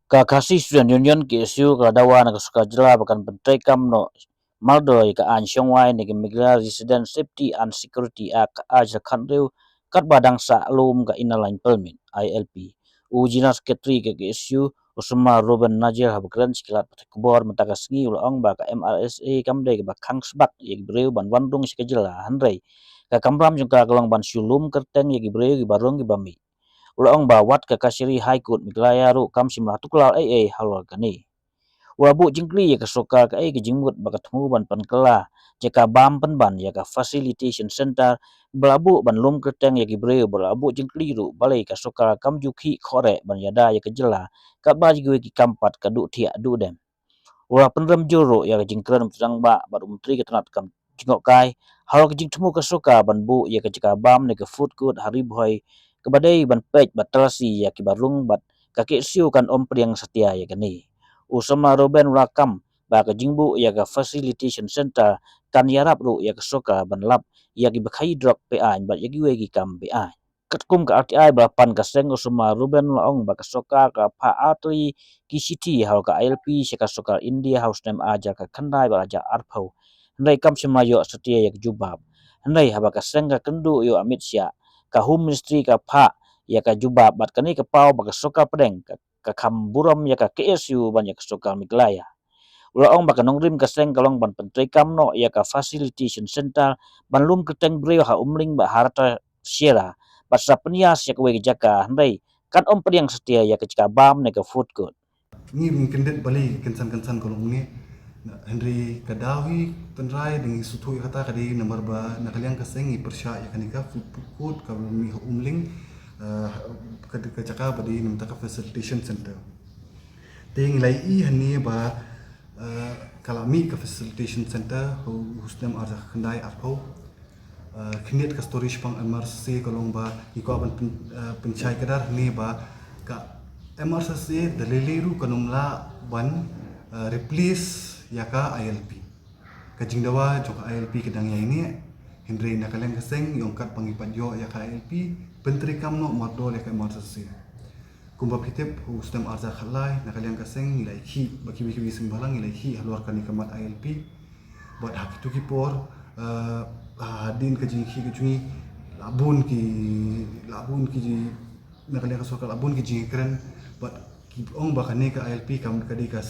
Kakasi student union ki isu kadawa na suka jela bahkan Pyntreikam no maldoi ka an Shwa ni migra resident safety and security act aja khandeu Katba dangsa lum ka inaline permit ILP ujina sekretari ke isu usma Ruben Najir habkran sikilat kubor mataka sngi ulong ba ka MRSA kamde ba kangsbak yek breu ban wandung sikajela handrai ka kambram jungka kalong ban sulum kerteng yek breu ki barong ki bami ulong ba wat ka kasiri high court miglaya ru kam simla tuklar halwal kani wabu jingkli ya ka soka ka ke jingmut ba tmu ban pankala jeka bam ban ya ka facilitation center belabu ban lum kerteng ya gibre belabu jingkli ru balai ka soka kam jukhi khore ban yada ya ka jela ka ba jigwe ki kampat ka du thia du dem ura penrem juro ya ka jingkran tang ba menteri ka tanat kam jingok kai hal ka jingtmu ka soka ban bu ya ka jeka bam ne ka food court hari boy kebadai ban pej batrasi ya ki barung bat kaki siu kan om priang setia ya kani usama Ruben rakam ba ka jingbu ya ka facilitation center kan yarap ru ya ka soka ban lap ya ki bakai drop pe an ba ya ki we ki kam pe an katkum ka RTI ba pan ka seng usama Ruben laong ba ka soka ka pa atri ki city hal ka ILP se ka soka India house nem aja ka khandai ba aja arpau ndai kam semayo setia ya jubab ndai haba ka seng ka kendu yo amit sia ka home ministry ka pha ya ka jubab bat kani ka pau ba ka soka pedeng ka kamburam ya ka KSU ban ya ka soka miglaya ulaong ba ka nongrim ka seng kalong ban Pyntreikam no ya ka facilitation center ban lum keteng breu ha umling ba harta siera bat sa penias ya ka we jaka handai kan om pediang setia ya ka jika bam ne ka food court Ni mungkin det balik kensan-kensan kalau ni Henry Kadawi tenrai dengan sutu kata kadi nomor ba nakaliang kaseng ipersya ya kanika food kalau mi umling ke caka badi namtaka facilitation center ting lai I hani ba kalami ke facilitation center husdam arza kendai arpo kiniat ke storage pang Mrssa kalau ba iko aban pencai kadar ni ba ka Mrssa daliliru kanumla ban replace yaka ILP kajingdawa joka ILP kedang ya ini Henry nakaleng keseng yongkat pangipat yo yaka ILP Pyntreikam no mardol yaka Mrssa kumba pitep ustam arza khalai nakaleng keseng nilai ki baki baki sembalang nilai ki haluar kani kamat ILP buat hak itu kipor hadin kajing ki kajungi labun ki nakaleng kesok labun ki jingkren but ong bakane ka ILP kam kadi ka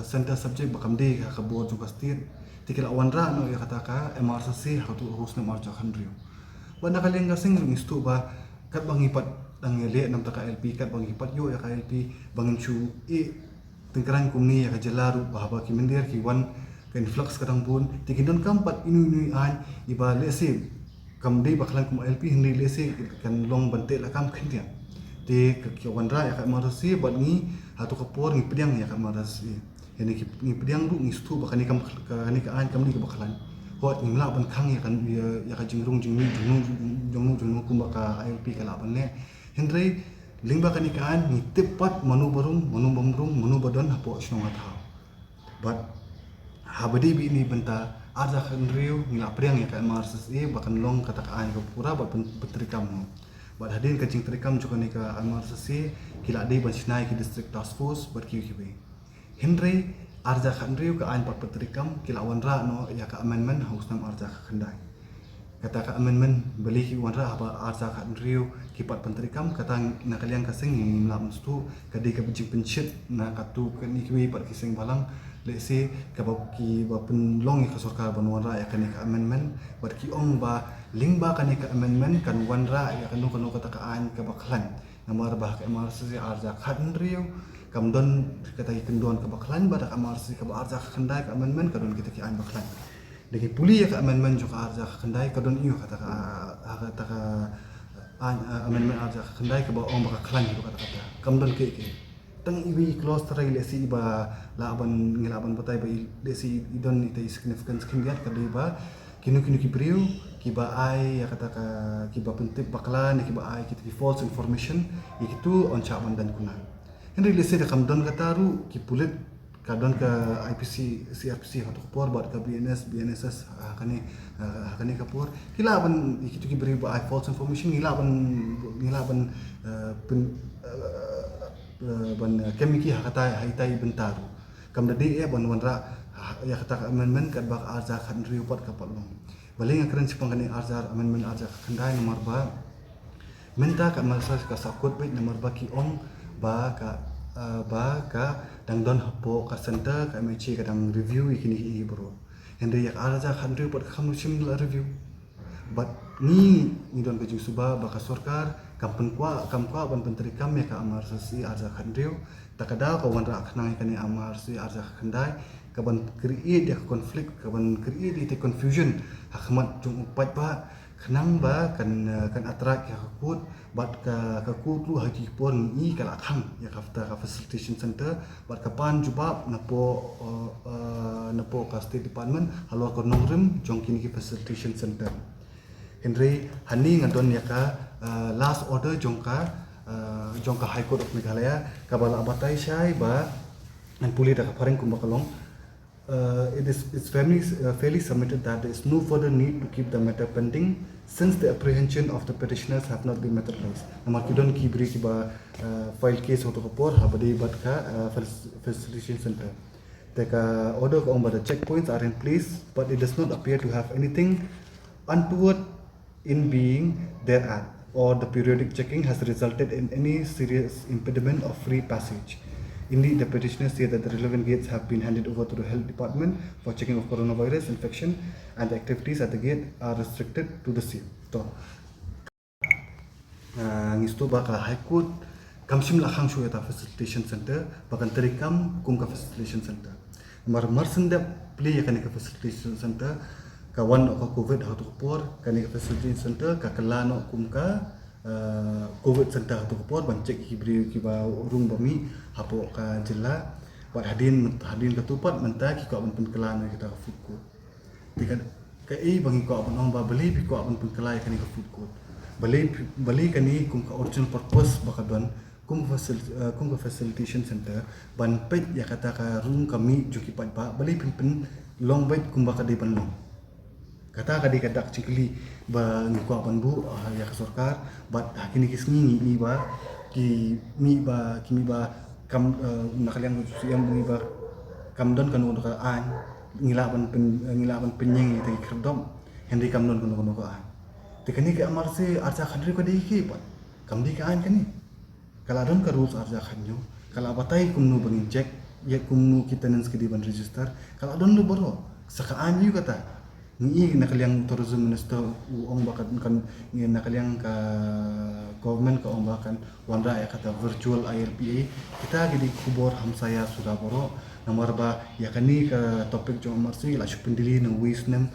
center subject bakam de ka board juga stir tikil awanra no ya kata ka MRSA hatu husna marja khandrio ba nakaleng gasing ngistu ba kat bangipat dang le nam ta ka ILP kat bangipat yo ya ka ILP bangin chu tengkerang kumni ya ka jelaru bahaba ki mendir ki wan ka influx kadang pun tikindon kampat inu an iba lese kam de baklan kum ILP hindi lese kan long bante la kam khindia te kawan ra ya ka Mrssa bat ni hatu kapor ni pediang ya ka Mrssa yani ni pediang ru ni stu bakani kam kani ka an kam ni ka bakalan hot ni mla ban khang ya kan ya ka jingrung jingni jungnu kum ka ILP ka la ban le hendrai lingba kani ka an ni tepat manu badon hapo snong atha bat habadi bi ni benta arza khandriu ni la pediang ya ka Mrssa bakan long kata ka an ka pura bat Pyntreikam no bat hadin ka Pyntreikam juga ni ka Mrssa kila dei ban Ynnai ki district task force bat ki Henry arza khandriu ka an pat Pyntreikam kila wanra no ya ka amendment haus nam arza khandai kata ka amendment beli ki wanra apa arza khandriu ki pat Pyntreikam kata nakaliang kaseng ni lam stu ka dei ka bijing penchet na katu ka ni ki pat kiseng balang lese ka ba ki ba penlong ka sorkar ban wanra ya ka ni ka amendment bat ki ong ba lingba kan ka amendment kan wanra ya kan kata ka an ka baklan namar bah ka Mrssa arza khandriu kam don kata ikendon ka baklan ba ka Mrssa ka arza khandai ka amendment ka don kita ki an baklan deki puli ya ka amendment juga arza khandai ka don iyo kata ka amendment arza khandai ka ba ong ba klan itu kata kam don ke tang iwi close tray lesi ba laban ngilaban batai ba lesi idon ite significance kindiat ka ba kinu ki priu ki ba ai ya kata ka ki ba pentip baklan ki ba ai ki false information itu on chaban dan kuna Henry lesi da kam don kataru ki pulit kadon ke IPC CRPC hatu kapor bat ke BNSS kani kapor kila ban itu ki beri ba false information ngila ban ban kemiki hakata haitai bentaru kam dadi ban wanra ya kata amendment kat bak arza khan riupat kapalong baling akran sipang kani arza amendment arza khandai nomor ba minta kat Mrssa ka sakut bit nomor ba ki ong ba ka dang don hapo ka center ka mechi ka dang review ikini bro hende yak araja khandri pot khamu sim la review but ni don ke suba ba ka sarkar kampun kam kwa ban Pyntreikam ya ka Mrssa si arja khandri takada ka wan ra khnang kani Mrssa si arja khandai ka ban create ya konflik ka ban create the confusion hakmat jung upat ba khnang ba kan atrak ya kut bat ka kutlu haji pon i kala khang ya kafta ka facilitation center bat ka pan jubab napo ka state department halo ko nongrim jongkin ki facilitation center henry hani ngadon ya ka last order jongka high court of Meghalaya ka bala abatai shai ba nan puli da ka pareng kumbakalong it's fairly submitted that there is no further need to keep the matter pending since the apprehension of the petitioners have not been materialized. Namar kidon ki beri ki ba file case untuk kapor habadi bat ka facilitation center. The order of the checkpoints are in place, but it does not appear to have anything untoward in being thereat, or the periodic checking has resulted in any serious impediment of free passage. Indeed, the petitioners say that the relevant gates have been handed over to the health department for checking of coronavirus infection, and the activities at the gate are restricted to the same. So, ngistu baka high court kamsim lakhang shu eta facilitation center bakan Pyntreikam kum ka facilitation center. Mrssa play ya ka facilitation center kawan ka covid hatu kapor kani ka facilitation center ka kalano kum ka covid center hatu kapor ban cek hibri ki ba urung bami hapo ka jilla wat hadin ketupat menta ki ko ban kelana kita ka food court tiga ka bangi ko ban ba beli bi ko ban kelai kani ka food court beli kani kum ka original purpose bakadon kum ka facilitation center ban pet ya kata ka room kami juki pat ba beli pin long bed kum bakadi ban long kata kadi kadak cikli ba ngiko ban bu ya ka sarkar bat kini kisngi ni ba ki mi ba kam nakaliang yang mi ba kam don kan untuk an ngilaban penyeng itu kerdom henry kam don kan untuk an tikani ke Mrssa arja khandri ko dei ki ba kam di ka an kani kala don ka rules arja khanyo kala batai kumnu bangin check ya kumnu kita nens kedi ban register kala don lu boro saka an yu kata ni nakaliang tourism minister ong bakan kan ni nakaliang ka government ka ong bakan wanda ya kata virtual IRPA kita gidi kubor hamsaya sudah boro nomor ba ya kani ka topik jo Mrssa la shupindili na wisnem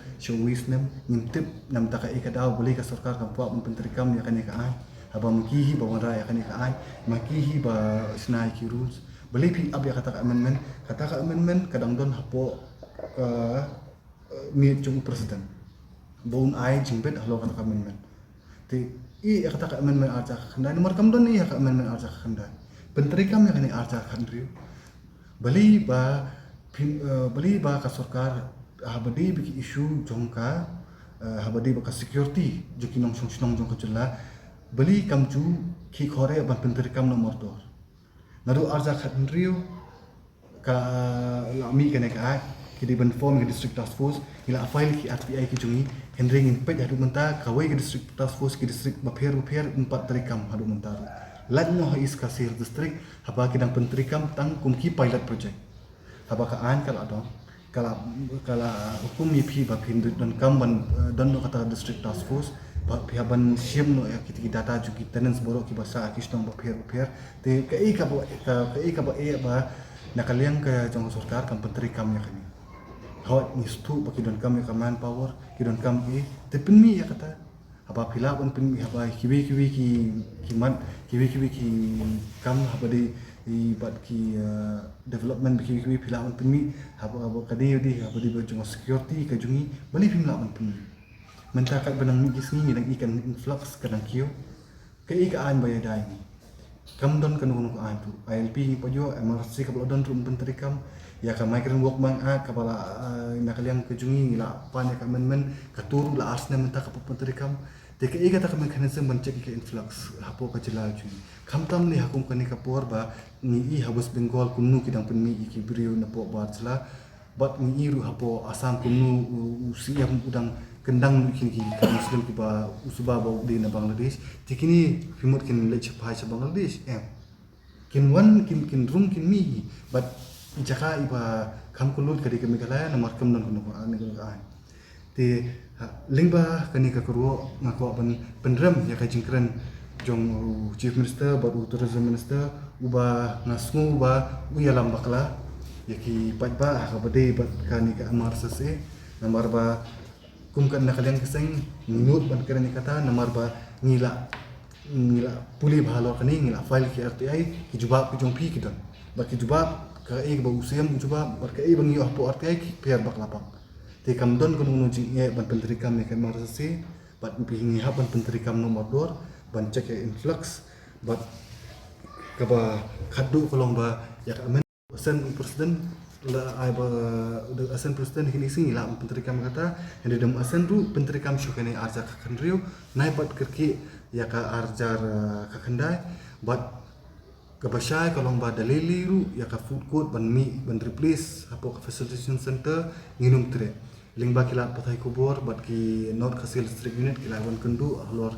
ngintip nam taka ikadaw boleh ka sarkar ka puak Pyntreikam ya kani ka ai haba makihi ba wanda ya kani ka ai makihi ba snai ki rules boleh pi ab ya kata ka amendment kadang don hapo ni chung president bon ai jimbet halo kan amendment ti ya kata ka amendment arja khanda nomor kam don ya ka amendment arja khanda Pyntreikam ya kani arja khandri bali ba ka sarkar habadi bi issue jongka habadi ba ka security joki nong jong ka jela bali kam chu ki khore ban Pyntreikam nomor 2 naru arja khandri ka lami kene ka kidi ban form ke district task force ila file ki RPI ki jungi henry ngin pet hadu menta kawai ke district task force ki district bapher Pyntreikam hadu menta ladno ha is ka sir district haba ki dang Pyntreikam tang kum ki pilot project haba ka an kala hukum mi phi ba phin don kam ban don no kata district task force ba phi ban sim no ya ki data ju ki tenants borok ki basa ki stong bapher te ka ba nakaliang ka jong sarkar kam Pyntreikam ya kani hot nistu baki don kam ka manpower ki don kam te pinmi ya kata haba phila ban pinmi haba kiwi ki kam haba di bat ki development kiwi phila ban pinmi haba kadi haba di jong security ka jungi bali phimla ban pinmi menta kat benang mi gisni dang ikan influx kadang kio ka an bayar dai kam don kan ko an tu ILP pajo Mrssa ka don rum Pyntreikam ya ka migrant workman kapala nakaliang kejungi la pan ya ka men katur la asna menta ka Pyntreikam te ka ega ta ka mechanism ban check ke influx hapo ka jela ju khamtam ni hakum kani ka por ba ni i habus Bengal kunnu kidang penmi ki brio na po ba jela bat ni iru hapo asam kunnu usiam udang kendang kin ki muslim ki ba usba ba di na Bangladesh tikini remote kin lech phai sa Bangladesh kin wan kin room kin mi but jaka iba kam kulut kadi kami kala na markam non kuno ani ka te lingba kani ka kuro ngako ban penrem ya ka jingkran jong chief minister ba tourism minister uba ngasngu ba uyalam bakla yaki patba ka bade bat kani ka Mrssa se namar ba kum kan nakaliang keseng minut ban kani kata namar ba ngila puli bhalor kani ngila file ki RTI ki jubab ki jongpi ki don ba ki jubab ka ba usiam jubab ba ka bang yo po RTI ki piar bak lapang te kam don kun unu jing ban Pyntreikam ne ka Mrssa se ba pi ha ban Pyntreikam nomor 2 ban check influx ba ka ba khaddu kolong ba ya ka men presiden la ai ba de asen presiden kini sing la Pyntreikam kata hende dem asen ru Pyntreikam shukane arja khandriu nai bat kerki ya ka arjar ka khandai bat kabashai kalong ba dalili ru ya ka food court ban mi ban replace apo ka facilitation center nginum tre lingba kila pathai kubor bat ki not khasil district unit kila ban kendu halor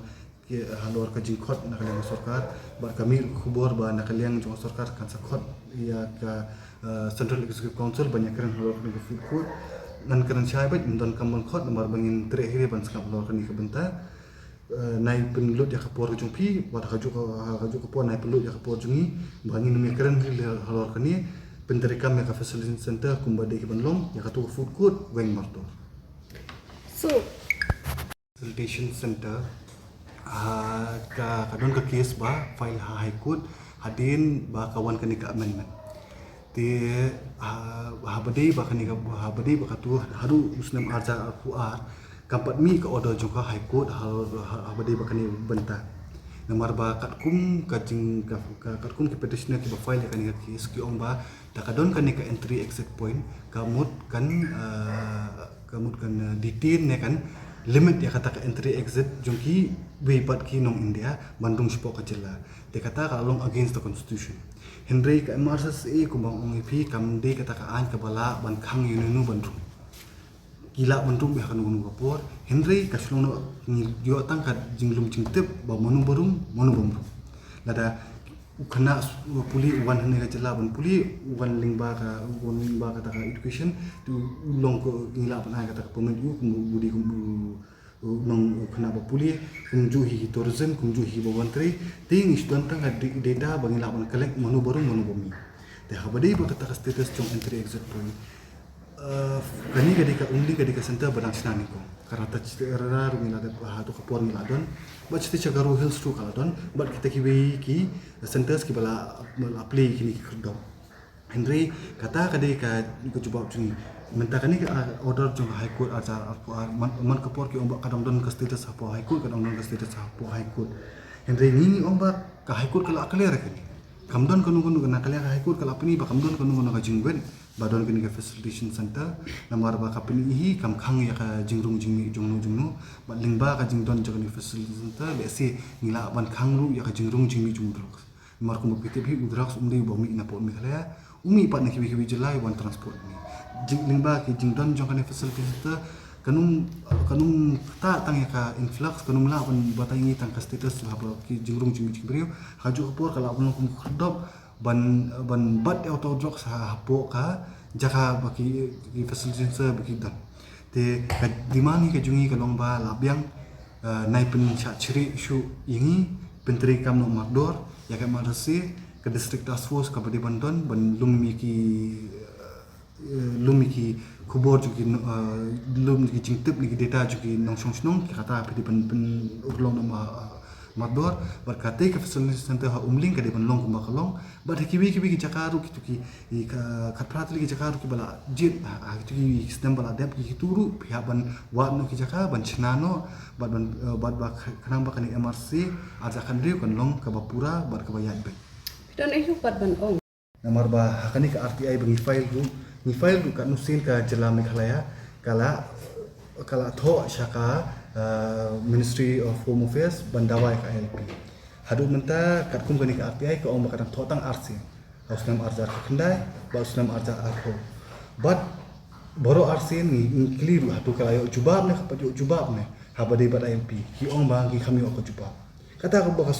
ka jingkhot nakaliang sarkar bat kami kubor ba nakaliang jong sarkar kan sakhot ya ka central executive council banyak keren halor ka food court nan keren chai bat don kambon khot nomor bangin tre hire ban skap halor ka ni ka benta nai penlut ya kapor jungpi wat haju kapor nai penlut ya kapor jungi bangin mi keren halor kani Pyntreikam ya ka facility center kumbade ki banlong ya ka tu food court weng marto so facilitation center ka kadon ka case ba file high court hadin ba kawan kani ka amendment te habade ba kani ka habade ba ka tu haru usnam arja akuar kampat mi ka order juga high court habade ba kani benta namar ba katkum kajing katkum ki petitioner ki ba file kani ka case ki ong ba takadon kani ka entry exit point kamut kan detain ne kan limit ya kata ka entry exit jongki we pat ki nong India Bandung Shwa ka jela te kata ka along against the constitution Henry ka Mrssa e kumbang ong ipi kamde kata ka an ka bala ban khang yununu Bandung gila Bandung be kan gunung kapor Henry ka sulong no yo tang ka jinglum jingtep ba monu barum monu bamru lada ukana puli wan hane ka jela ban puli wan lingba ka ta ka education tu long ko gila ban ka ta ka pemedu budi nong kena ba puli kumju hi tourism kumju hi ba wantri ting isdan tang data bangila ban collect monu barum monu bumi te habade ba kata status jong entry exit point kani kadika umli kadika center badang sinani ko karata citera rumila de ha to kapor miladon ba citi chagaru hills tu kaladon ba kita ki centers ki bala apply kini ki khudam Henry kata kadika ko jubab jungi mentakani order jong high court ajar man kapor ki ombak kadang don ka status hapo high court kadang don ka status hapo high court Henry ni ombak ka high court kala clear kani kamdon kanu kena kalian high court kala apni ba kamdon kanu ka jingwen badon kini ka facilitation center namar ba ka pini hi kam khang ya ka jingrung jingmi jungnu ba lingba ka jingdon jong ni facilitation center le si ngila ban khang ru ya ka jingrung jingmi jungdrok mar ko mopite bi udraks umdi bo mi na po mi kala umi pat na kibi jelai wan transport ni lingba ki jingdon jong ka facilitation center kanum ta tang ya ka influx kanum la ban batangi tang ka status ha ba ki jingrung jingmi jingbriu haju kapor kala ban kum khudop ban bat auto jok sa hapo ka jaka baki facilitation baki dan te dimani ka jungi ka longba labyang nai pen cha chiri shu ingi Pyntreikam no magdor ya ka Mrssa ka district task force ka badi bandon ban lumiki kubor juki lumiki jingtip ni data juki nong song ki kata pedi pen urlong no magdor berkate ke facility center ha umling ka de ban long kuma kalong ba kibi ki jakaru ki katpratli ki jakaru ki bala jit ha ki sistem bala dep ki turu pihak ban wa no ki jaka ban chnano ban kanang ba kani Mrssa aja kan riu kan long ka bapura bar ka bayat be dan itu pat ban ong namar ba hakani ka RTI bangi file ru ni file kat nusin ka jela Meghalaya kala tho syaka Ministry of Home Affairs bandawai ka LP hadu menta kat kum gani ka RTI ka ong bakadang tho tang RC usnam arjar ka kendai ba usnam arjar arho but boro RC ni clear hatu kala yo jubab ne ka jubab ne habade bat LP ki ong bang ki kami ok jubab kata ko baka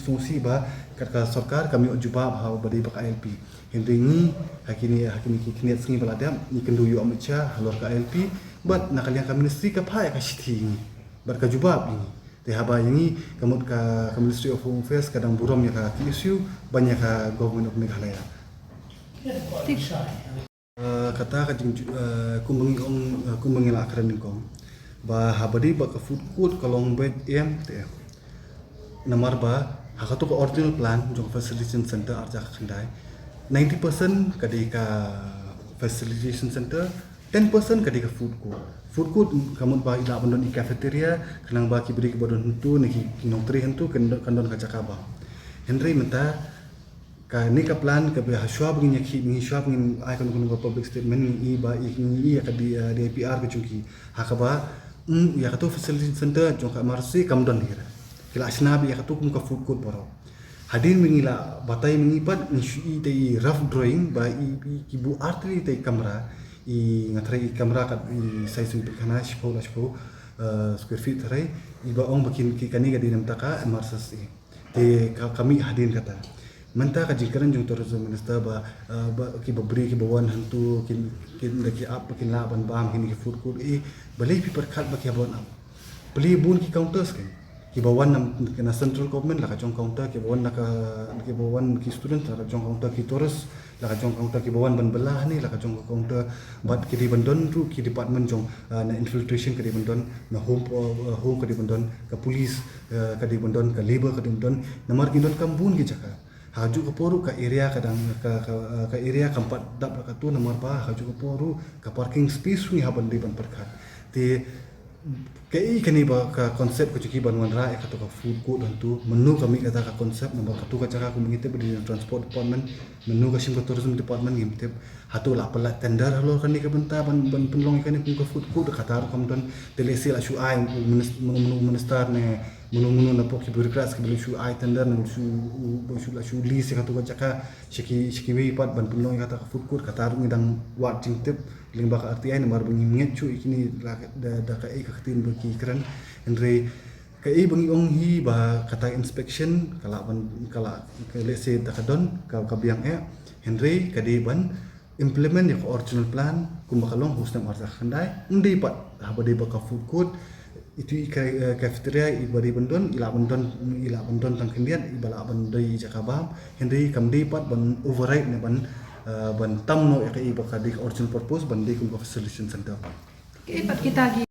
sungsi ba kata sarkar kami ok jubab habade bak LP hindi ni hakini ki kiniat singi baladam ni kendu yu amecha halor ka LP but nakalian ka ministry ka phai ka sithi ni bat ka jubab ni te haba ini kamut ka Ministry of Home Affairs kadang burom ya ka issue banyak ka government of Meghalaya kata ka jing kumbangi la akran kong ba habadi ba ka food court kalong bed te namar ba hakatu ka original plan jong facilitation center arja khandai 90% kadai ka facilitation center 10% kadai ka food court kamun ba ila bandon i cafeteria kanang ba ki beri ke badon hentu ni ki nong tri hentu kandon ka jakaba Henry menta ka ni ka plan ka be Shwa bagi ni Shwa bagi ai kan public statement ni ba i ka di APR ke chungki hakaba ya ka tu facility center jong ka Mrssa kamdon hira kila asnabi ya ka tu kum ka food court boro hadin mengila batai mengipat ni te rough drawing ba i bu artri te kamera i ngatrai kamera kat i size untuk kana shpo square feet trai i ba ong bakin ki kani ga dinam taka Mrssa te kami hadin kata menta ka jingkaran jung tourism minister ba ki babri ki bawan hantu kin daki up kin la ban bam kin ki food court balai paper khat ba ki bawan up beli bun ki counters kan ki bawan nam kena central government la ka jong counter ki bawan la ka ki bawan ki student la ka jong counter ki tourist la ka jong counter ki bawan ban belah ni la ka jong counter bat ki di bandon tu ki department jong na infiltration ki di bandon na home ka di bandon ka police ka di bandon ka labor ka di bandon namar ki don kambun ki jaka haju ke poru ka area kadang ka area kampat dap ka tu namar ba haju ke poru ka parking space ni haban di ban perkat ti kai kani ba ka konsep ko ciki banwan ra ka to ka food court dan tu menu kami kata ka konsep nombor ka tu ka cara ko mengitip di transport department menu ka sim tourism department ngimtip hatu la pala tender halor kan ni ka benta ban penlong kan ni ka food court ka tar kam don telesi la shu ai minister ne munu na poki birokrat ke beli shu ai tender na shu la shu list ka tu ka jaka shiki wi pat ban penlong kata ka food court ka tar ngidang wat jingtip ling baka RTI namar bengi mengecu ikini da ka ka khatin baki kran andre ka bengi ong hi ba kata inspection kala let's say da kadon ka biang Henry ka ban implement ya original plan kum bakalong husna marza khandai ndi pat habade baka food court itu cafeteria ibadi bandon ila bandon tang kendian ibala bandai jakabam Henry kamdi pat ban override ne ban tam no ya kai baka dik original purpose ban dik kum facilitation center Ipat kita